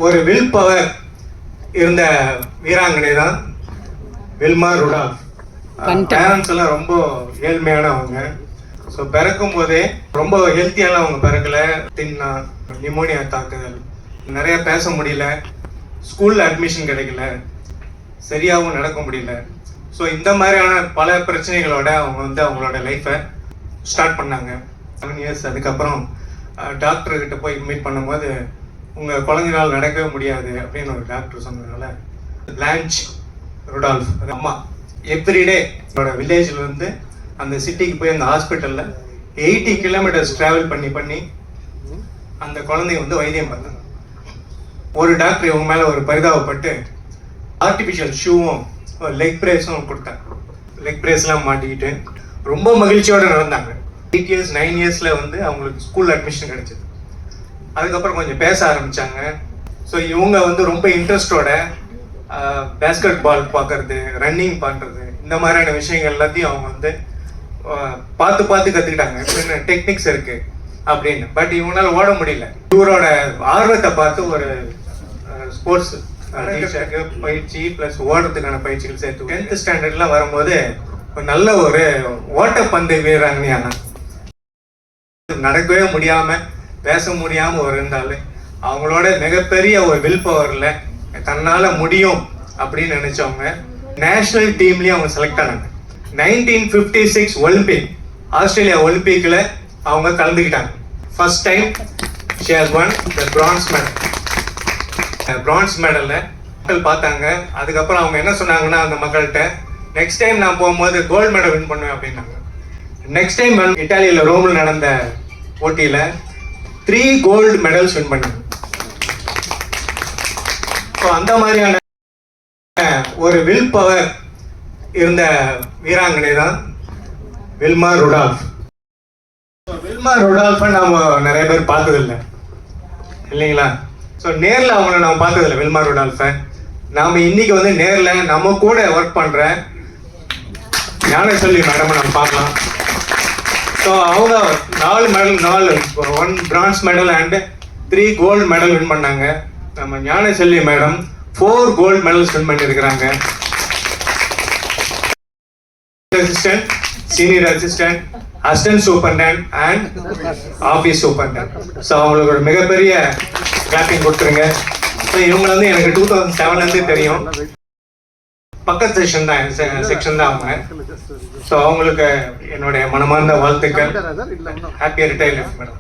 ஒரு will power இருந்த வீராங்கனை தான் வில்மா ருடால்ஃப். பேரண்ட்ஸ் எல்லாம் ரொம்ப ஏழ்மையானவங்க. ஸோ பிறக்கும் போதே ரொம்ப ஹெல்த்தியாலாம் அவங்க பிறக்கல. தின்னா, நிமோனியா தாக்குதல், நிறைய பேச முடியல, ஸ்கூலில் அட்மிஷன் கிடைக்கல, சரியாகவும் நடக்க முடியல. ஸோ இந்த மாதிரியான பல பிரச்சனைகளோட அவங்க அவங்களோட லைஃப்பை ஸ்டார்ட் பண்ணாங்க. 7 இயர்ஸ். அதுக்கப்புறம் டாக்டர்கிட்ட போய் மீட் பண்ணும்போது உங்கள் குழந்தைனால நடக்கவே முடியாது அப்படின்னு ஒரு டாக்டர் சொன்னதுனால பிளான்ச் ருடால்ஃப் அம்மா எவ்ரிடே என்னோட வில்லேஜ்லேருந்து அந்த சிட்டிக்கு போய் அந்த ஹாஸ்பிட்டலில் 80 கிலோமீட்டர்ஸ் ட்ராவல் பண்ணி அந்த குழந்தைய வைத்தியம் பார்த்தாங்க. ஒரு டாக்டர் இவங்க மேலே ஒரு பரிதாபப்பட்டு ஆர்டிஃபிஷியல் ஷூவும் லெக் பிரேஸும் கொடுத்தாங்க. லெக் பிரேஸ்லாம் மாட்டிக்கிட்டு ரொம்ப மகிழ்ச்சியோடு நடந்தாங்க. 8 இயர்ஸ் 9 இயர்ஸில் அவங்களுக்கு ஸ்கூல் அட்மிஷன் கிடைச்சிது. அதுக்கப்புறம் கொஞ்சம் பேச ஆரம்பித்தாங்க. ஸோ இவங்க ரொம்ப இன்ட்ரெஸ்டோட பேஸ்கெட் பால் பார்க்கறது, ரன்னிங் பண்ணுறது, இந்த மாதிரியான விஷயங்கள் எல்லாத்தையும் அவங்க பார்த்து கற்றுக்கிட்டாங்க. டெக்னிக்ஸ் இருக்குது அப்படின்னு. பட் இவங்களால ஓட முடியல. இவரோட ஆர்வத்தை பார்த்து ஒரு ஸ்போர்ட்ஸ் பயிற்சி ப்ளஸ் ஓடுறதுக்கான பயிற்சிகள் சேர்த்து 10th ஸ்டாண்டர்ட்லாம் வரும்போது நல்ல ஒரு ஓட்டப்பந்து வீராங்கனையான நடக்கவே முடியாமல் பேச முடியாமல் இருந்தாலும் அவங்களோட மிகப்பெரிய ஒரு வில் பவரில் தன்னால் முடியும் அப்படின்னு நினச்சவங்க நேஷ்னல் டீம்லேயும் அவங்க செலக்ட் ஆனாங்க. 1956 ஒலிம்பிக், ஆஸ்திரேலியா ஒலிம்பிக்கில் அவங்க கலந்துக்கிட்டாங்க. First time she has won the bronze medal. Bronze மெடலில் மக்கள் பார்த்தாங்க. அதுக்கப்புறம் அவங்க என்ன சொன்னாங்கன்னா அந்த மக்கள்கிட்ட, நெக்ஸ்ட் டைம் நான் போகும்போது கோல்டு மெடல் வின் பண்ணுவேன் அப்படின்னாங்க. நெக்ஸ்ட் டைம் இட்டாலியில் ரோமில் நடந்த போட்டியில் 3 கோல்டு மெடல்ஸ் வின் பண்ணாங்க. ஸோ அந்த மாதிரியான ஒரு வில் பவர் இருந்த வீராங்கனை தான் வில்மா ருடால்ஃப். வில்மா ருடால்ஃபை நம்ம நிறைய பேர் பார்த்ததில்லை இல்லைங்களா? ஸோ நேரில் அவங்கள நம்ம பார்த்ததில்லை வில்மா ருடால்ஃபை. நாம் இன்னைக்கு நேரில் நம்ம கூட ஒர்க் பண்ணுற ஞானசெல்வி மேடம் நம்ம பார்க்கலாம். ஸோ அவங்க 4 medal, 1 bronze medal and 3 gold medal win பண்ணாங்க. நம்ம Gnanaselvi madam 4 gold medals win பண்ணியிருக்கிறாங்க. Assistant, senior assistant, assistant superintendent and office superintendent. So அவங்களுக்கு ஒரு மிகப்பெரிய கிளாப்பிங் கொடுத்துருங்க. ஸோ இவங்க எனக்கு 2007 தெரியும். பக்கத்து செக்ஷன் தான் அவங்க. ஸோ அவங்களுக்கு என்னுடைய மனமார்ந்த வாழ்த்துக்கள். Happy retirement madam.